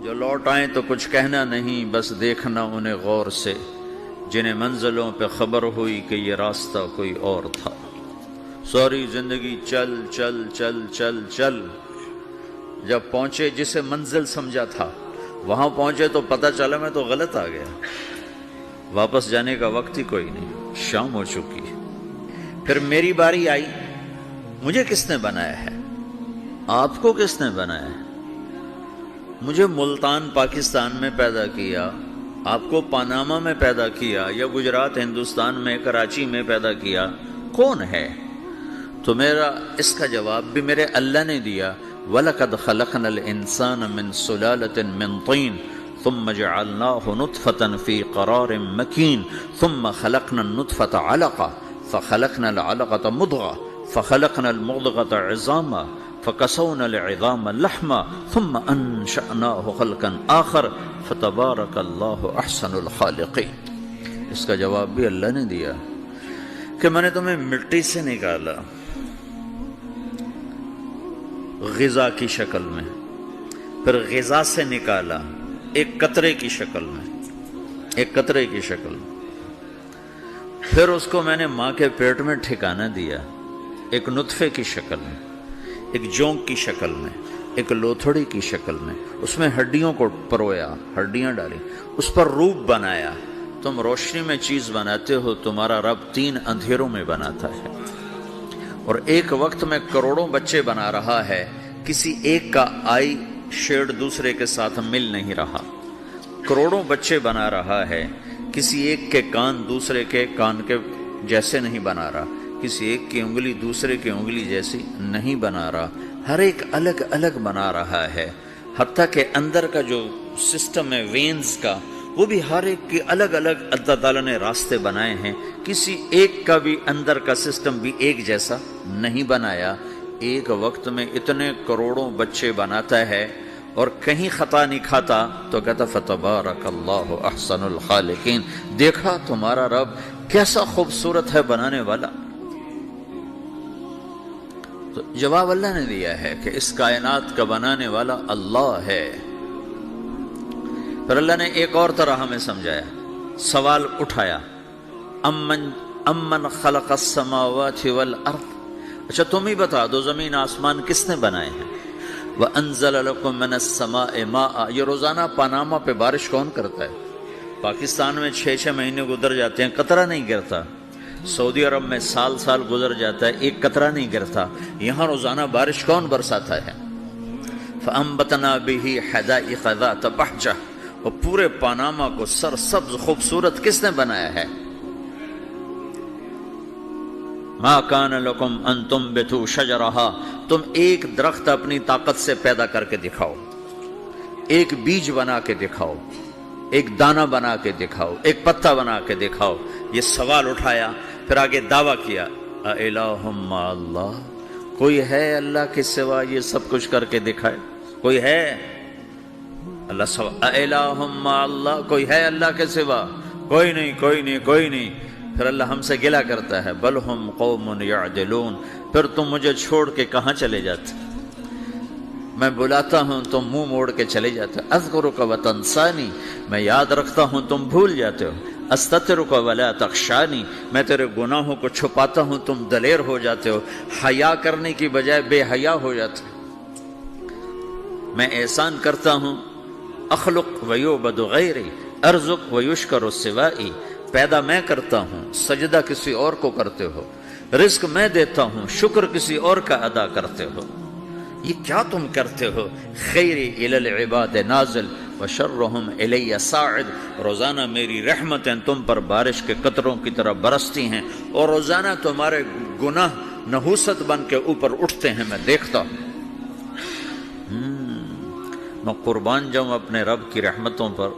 جو لوٹ آئیں تو کچھ کہنا نہیں، بس دیکھنا انہیں غور سے، جنہیں منزلوں پہ خبر ہوئی کہ یہ راستہ کوئی اور تھا۔ ساری زندگی چل چل چل چل چل، جب پہنچے جسے منزل سمجھا تھا وہاں پہنچے تو پتہ چلا میں تو غلط آ گیا، واپس جانے کا وقت ہی کوئی نہیں، شام ہو چکی۔ پھر میری باری آئی، مجھے کس نے بنایا ہے؟ آپ کو کس نے بنایا ہے؟ مجھے ملتان پاکستان میں پیدا کیا، آپ کو پاناما میں پیدا کیا، یا گجرات ہندوستان میں کراچی میں پیدا کیا، کون ہے؟ تو میرا اس کا جواب بھی میرے اللہ نے دیا، وَلَقَدْ خَلَقْنَا الْإِنسَانَ مِنْ سُلَالَةٍ مِنْ طِينٍ ثُمَّ جَعَلْنَاهُ نُطْفَةً فِي قَرَارٍ مَكِينٍ ثُمَّ خَلَقْنَا النُّطْفَةَ عَلَقَةً فَخَلَقْنَا الْعَلَقَةَ مُضْغَةً فَخَلَقْنَا الْمُضْغَةَ عِظَامًا فَكَسَوْنَا الْعِظَامَ لَحْمًا ثُمَّ أَنشَأْنَاهُ خَلْقًا آخَرَ فَتَبَارَكَ اللَّهُ أَحْسَنُ الْخَالِقِينَ۔ اس کا جواب بھی اللہ نے دیا کہ میں نے تمہیں مٹی سے نکالا غذا کی شکل میں، پھر غذا سے نکالا ایک قطرے کی شکل میں، ایک قطرے کی شکل میں، پھر اس کو میں نے ماں کے پیٹ میں ٹھکانہ دیا ایک نطفے کی شکل میں، ایک جونک کی شکل میں، ایک لوتھڑی کی شکل میں، اس میں ہڈیوں کو پرویا، ہڈیاں ڈالی، اس پر روپ بنایا۔ تم روشنی میں چیز بناتے ہو، تمہارا رب 3 اندھیروں میں بناتا ہے، اور ایک وقت میں کروڑوں بچے بنا رہا ہے، کسی ایک کا آئی شیڈ دوسرے کے ساتھ مل نہیں رہا، کروڑوں بچے بنا رہا ہے، کسی ایک کے کان دوسرے کے کان کے جیسے نہیں بنا رہا، کسی ایک کی انگلی دوسرے کی انگلی جیسی نہیں بنا رہا، ہر ایک الگ الگ بنا رہا ہے، حتیٰ کہ اندر کا جو سسٹم ہے وینز کا، وہ بھی ہر ایک کی الگ الگ اللہ تعالیٰ نے راستے بنائے ہیں، کسی ایک کا بھی اندر کا سسٹم بھی ایک جیسا نہیں بنایا۔ ایک وقت میں اتنے کروڑوں بچے بناتا ہے اور کہیں خطا نہیں کھاتا، تو کہتا فتبارک اللہ احسن الخالقین، دیکھا تمہارا رب کیسا خوبصورت ہے بنانے والا۔ تو جواب اللہ نے دیا ہے کہ اس کائنات کا بنانے والا اللہ ہے۔ پھر اللہ نے ایک اور طرح ہمیں سمجھایا، سوال اٹھایا، امن خلق السماوات والارض، اچھا تم ہی بتا دو زمین آسمان کس نے بنائے ہیں؟ وَأَنزَلَ لَكُم مِّنَ السَّمَاءِ مَاءً، یہ روزانہ پاناما پہ بارش کون کرتا ہے؟ پاکستان میں 6 مہینے گزر جاتے ہیں، قطرہ نہیں گرتا، سعودی عرب میں سال گزر جاتا ہے، ایک قطرہ نہیں گرتا، یہاں روزانہ بارش کون برساتا ہے؟ فَأَنبَتْنَا بِهِ حَدَائِقَ ذَاتَ بَهْجَةٍ، اور پورے پاناما کو سرسبز خوبصورت کس نے بنایا ہے؟ مَا كَانَ لَكُمْ أَن تُنبِتُوا شَجَرَهَا، تم ایک درخت اپنی طاقت سے پیدا کر کے دکھاؤ، ایک بیج بنا کے دکھاؤ، ایک دانہ بنا کے دکھاؤ، ایک پتا بنا کے دکھاؤ۔ یہ سوال اٹھایا، پھر آگے دعویٰ کیا، اَإِلَٰهٌ مَّعَ اللَّهِ، کوئی ہے اللہ کے سوا یہ سب کچھ کر کے دکھائے؟ کوئی ہے؟ اللہ سوا اِلَٰهٌ مَّعَ اللَّهِ، کوئی ہے اللہ کے سوا؟ کوئی نہیں، کوئی نہیں، کوئی نہیں۔ پھر اللہ ہم سے گلہ کرتا ہے، بل ہم قوم یعدلون، پھر تم مجھے چھوڑ کے کہاں چلے جاتے؟ میں بلاتا ہوں تم منہ موڑ کے چلے جاتے ہو، اذکرک وتنسانی، میں یاد رکھتا ہوں تم بھول جاتے ہو، استترک ولا تخشانی، میں تیرے گناہوں کو چھپاتا ہوں تم دلیر ہو جاتے ہو، حیا کرنے کی بجائے بے حیا ہو جاتے ہو۔ میں احسان کرتا ہوں، اخلق ویعبد غیری، ارزق ویشکر سوائی، پیدا میں کرتا ہوں، سجدہ کسی اور کو کرتے ہو، رزق میں دیتا ہوں، شکر کسی اور کا ادا کرتے ہو، یہ کیا تم کرتے ہو؟ خیری الی العباد نازل وشرہم الی صاعد، روزانہ میری رحمتیں تم پر بارش کے قطروں کی طرح برستی ہیں، اور روزانہ تمہارے گناہ نحوست بن کے اوپر اٹھتے ہیں، میں دیکھتا ہوں۔ میں قربان جاؤں اپنے رب کی رحمتوں پر۔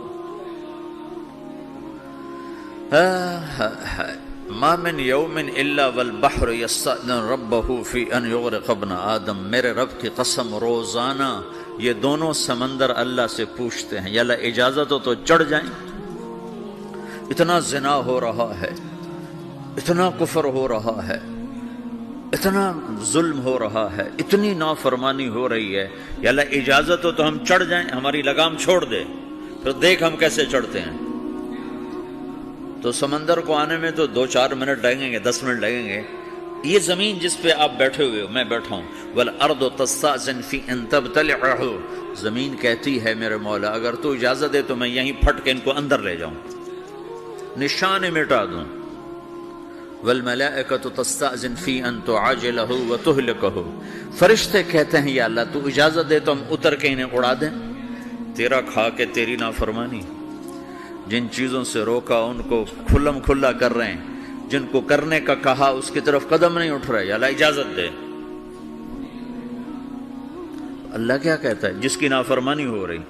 ما من یوم الا والبحر یستأذن ربہ فی ان یغرق ابن آدم، میرے رب کی قسم روزانہ یہ دونوں سمندر اللہ سے پوچھتے ہیں، یا اللہ اجازت ہو تو چڑھ جائیں، اتنا زنا ہو رہا ہے، اتنا کفر ہو رہا ہے، اتنا ظلم ہو رہا ہے، اتنی نافرمانی ہو رہی ہے، یا اللہ اجازت ہو تو ہم چڑھ جائیں، ہماری لگام چھوڑ دے، پھر دیکھ ہم کیسے چڑھتے ہیں۔ تو سمندر کو آنے میں تو 2-4 منٹ لگیں گے، 10 منٹ لگیں گے۔ یہ زمین جس پہ آپ بیٹھے ہوئے ہو، میں بیٹھا ہوں، وَالْأَرْضُ تَسْتَأْذِنُ فِي أَن تَبْتَلِعَهُ، زمین کہتی ہے میرے مولا اگر تو اجازت دے تو میں یہیں پھٹ کے ان کو اندر لے جاؤں، نشان مٹا دوں۔ وَالْمَلَائِكَةُ تَسْتَأْذِنُ فِي أَن تُعَاجِلَهُ وَتُهْلِكَهُ، فرشتے کہتے ہیں یا اللہ تو اجازت دے تو ہم اتر کے انہیں اڑا دیں، تیرا کھا کے تیری نافرمانی۔ جن چیزوں سے روکا ان کو کھلم کھلا کر رہے ہیں، جن کو کرنے کا کہا اس کی طرف قدم نہیں اٹھ رہے، یا اللہ اجازت دے۔ اللہ کیا کہتا ہے؟ جس کی نافرمانی ہو رہی،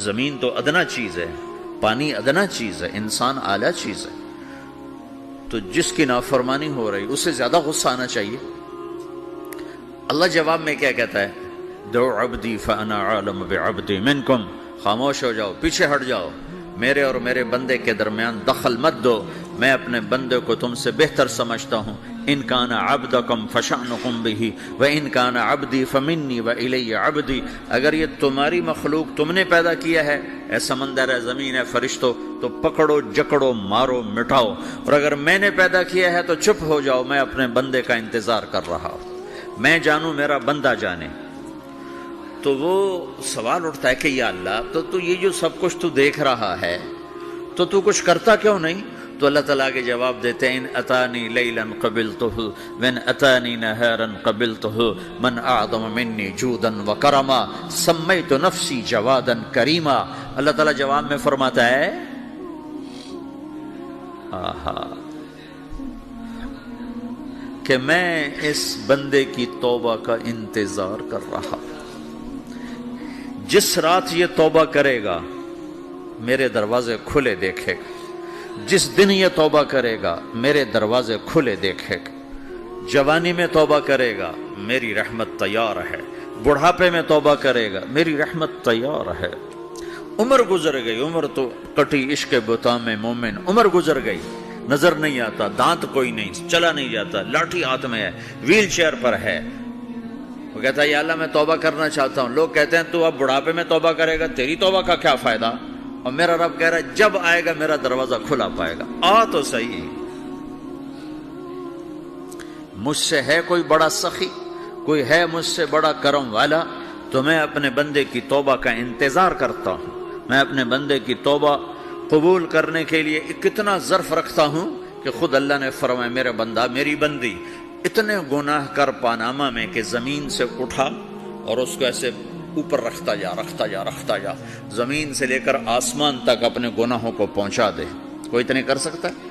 زمین تو ادنا چیز ہے، پانی ادنا چیز ہے، انسان اعلیٰ چیز ہے، تو جس کی نافرمانی ہو رہی اس سے زیادہ غصہ آنا چاہیے۔ اللہ جواب میں کیا کہتا ہے؟ دو عبدی فانا عالم بعبدی منکم، خاموش ہو جاؤ، پیچھے ہٹ جاؤ، میرے اور میرے بندے کے درمیان دخل مت دو، میں اپنے بندے کو تم سے بہتر سمجھتا ہوں۔ ان کان عبدکم فشأنکم بہ وان کان عبدی فمنی والی عبدی، اگر یہ تمہاری مخلوق تم نے پیدا کیا ہے، اے سمندر ہے، زمین ہے، فرشتوں، تو پکڑو جکڑو مارو مٹاؤ، اور اگر میں نے پیدا کیا ہے تو چپ ہو جاؤ، میں اپنے بندے کا انتظار کر رہا ہوں، میں جانوں میرا بندہ جانے۔ تو وہ سوال اٹھتا ہے کہ یا اللہ تو یہ جو سب کچھ تو دیکھ رہا ہے تو کچھ کرتا کیوں نہیں؟ تو اللہ تعالیٰ کے جواب دیتے ہیں ان اتانی لیلا قبلتہ وان اتانی نہارا قبلتہ من اعظم منی جودا وکرما سمیت نفسی جوادا کریما۔ اللہ تعالیٰ جواب میں فرماتا ہے آہا کہ میں اس بندے کی توبہ کا انتظار کر رہا ہوں، جس رات یہ توبہ کرے گا میرے دروازے کھلے دیکھے گا، جس دن یہ توبہ کرے گا میرے دروازے کھلے دیکھے گا، جوانی میں توبہ کرے گا میری رحمت تیار ہے، بڑھاپے میں توبہ کرے گا میری رحمت تیار ہے۔ عمر گزر گئی، عمر تو کٹی عشق بتا میں مومن، عمر گزر گئی، نظر نہیں آتا، دانت کوئی نہیں، چلا نہیں جاتا، لاٹھی ہاتھ میں ہے، ویل چیئر پر ہے، وہ کہتا ہے یا اللہ میں توبہ کرنا چاہتا ہوں۔ لوگ کہتے ہیں تو اب بڑھاپے میں توبہ کرے گا، تیری توبہ کا کیا فائدہ؟ اور میرا رب کہہ رہا ہے جب آئے گا میرا دروازہ کھلا پائے گا، آ تو صحیح۔ مجھ سے ہے کوئی بڑا سخی، کوئی ہے مجھ سے بڑا کرم والا، تو میں اپنے بندے کی توبہ کا انتظار کرتا ہوں، میں اپنے بندے کی توبہ قبول کرنے کے لیے کتنا ظرف رکھتا ہوں کہ خود اللہ نے فرمایا میرا بندہ میری بندی اتنے گناہ کر پاناما میں کہ زمین سے اٹھا اور اس کو ایسے اوپر رکھتا جا، زمین سے لے کر آسمان تک اپنے گناہوں کو پہنچا دے۔ کوئی اتنے کر سکتا ہے؟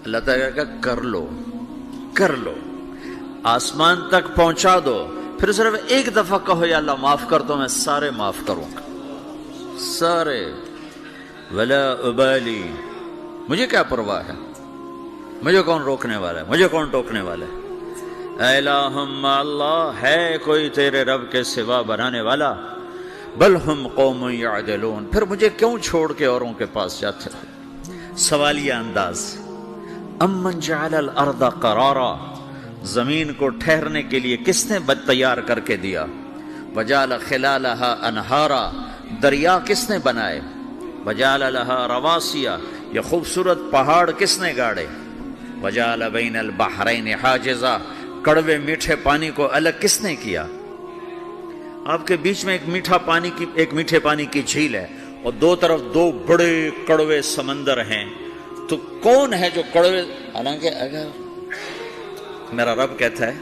اللہ تعالیٰ کا کر لو، آسمان تک پہنچا دو، پھر صرف ایک دفعہ کہو یا اللہ معاف کر دو، میں سارے معاف کروں گا، سارے، ولا ابالی، مجھے کیا پرواہ ہے، مجھے کون روکنے والا ہے، مجھے کون ٹوکنے والا ہے۔ اے الہم اللہ، ہے کوئی تیرے رب کے سوا بنانے والا؟ بل ہم قوم یعدلون، پھر مجھے کیوں چھوڑ کے اوروں کے پاس جاتے ہو؟ سوالیہ انداز۔ امن جعل الارض قرارا، زمین کو ٹھہرنے کے لیے کس نے تیار کر کے دیا؟ وجعل خلالہا انہارا، دریا کس نے بنائے؟ وجعل لہا رواسیا، یہ خوبصورت پہاڑ کس نے گاڑے؟ وجعل بین البحرین حاجزا، کڑوے میٹھے پانی کو الگ کس نے کیا؟ آپ کے بیچ میں ایک میٹھے پانی کی جھیل ہے اور دو طرف دو بڑے کڑوے سمندر ہیں، تو کون ہے جو کڑوے؟ حالانکہ اگر میرا رب کہتا ہے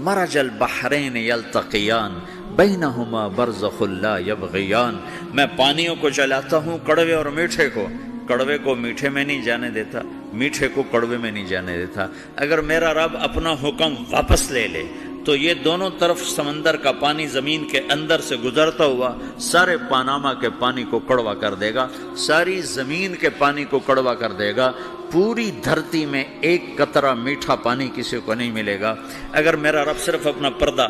مرج البحرین یلتقیان بینہما برزخ لا یبغیان، میں پانیوں کو چلاتا ہوں، کڑوے اور میٹھے کو، کڑوے کو میٹھے میں نہیں جانے دیتا، میٹھے کو کڑوے میں نہیں جانے دیتا۔ اگر میرا رب اپنا حکم واپس لے لے تو یہ دونوں طرف سمندر کا پانی زمین کے اندر سے گزرتا ہوا سارے پاناما کے پانی کو کڑوا کر دے گا، ساری زمین کے پانی کو کڑوا کر دے گا، پوری دھرتی میں ایک قطرہ میٹھا پانی کسی کو نہیں ملے گا اگر میرا رب صرف اپنا پردہ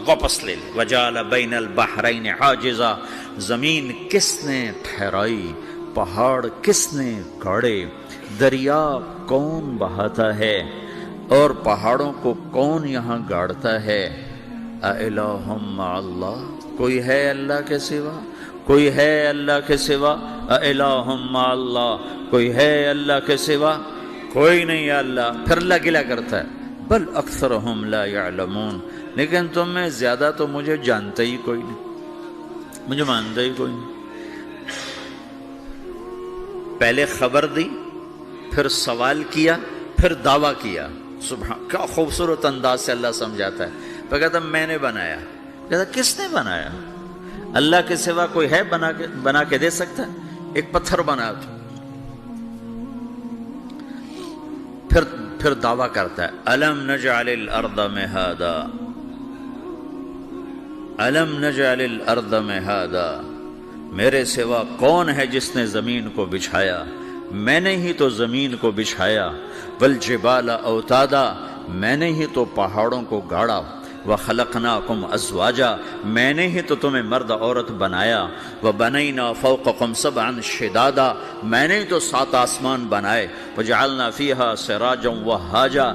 واپس لے لے۔ وجعل بین البحرین حاجزا، زمین کس نے ٹھہرائی، پہاڑ کس نے گاڑے، دریا کون بہاتا ہے؟ اور پہاڑوں کو کون یہاں گاڑتا ہے؟ اِلَٰهٌ مَّعَ اللَّهِ، کوئی ہے اللہ کے سوا؟ کوئی ہے اللہ کے سوا؟ اِلَٰهٌ مَّعَ اللَّهِ، کوئی ہے اللہ کے سوا؟ کوئی نہیں ہے اللہ۔ پھر اللہ گلہ کرتا ہے بل اکثرہم لا یعلمون، لیکن تم میں زیادہ تو مجھے جانتا ہی کوئی نہیں، مجھے مانتا ہی کوئی نہیں۔ پہلے خبر دی، پھر سوال کیا، پھر دعویٰ کیا۔ سبحان، کیا خوبصورت انداز سے اللہ سمجھاتا ہے۔ پھر کہتا میں نے بنایا، کہتا کس نے بنایا؟ اللہ کے سوا کوئی ہے بنا کے دے سکتا ہے؟ ایک پتھر بنا تو پھر دعویٰ کرتا ہے الم نجعل الارض مہادا، الم نجعل الارض مہادا، میرے سوا کون ہے جس نے زمین کو بچھایا؟ میں نے ہی تو زمین کو بچھایا۔ والجبال اوتادا، میں نے ہی تو پہاڑوں کو گاڑا۔ وخلقناکم ازواجا، میں نے ہی تو تمہیں مرد عورت بنایا۔ وبنینا فوقکم سبعا شدادا، میں نے ہی تو 7 آسمان بنائے۔ وجعلنا فیہا سراجا وہاجا،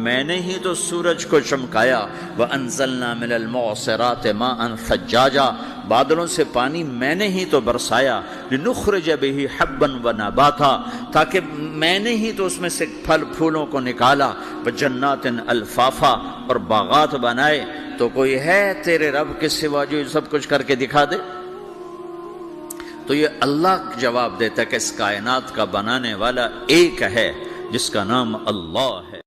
میں نے ہی تو سورج کو چمکایا۔ وانزلنا من المعصرات ماء ثجاجا، بادلوں سے پانی میں نے ہی تو برسایا۔ لنخرج به حبا ونباتا، تاکہ میں نے ہی تو اس میں سے پھل پھولوں کو نکالا۔ وجنات الفافا، اور باغات بنائے۔ تو کوئی ہے تیرے رب کے سوا جو سب کچھ کر کے دکھا دے؟ تو یہ اللہ جواب دیتا ہے کہ اس کائنات کا بنانے والا ایک ہے جس کا نام اللہ ہے۔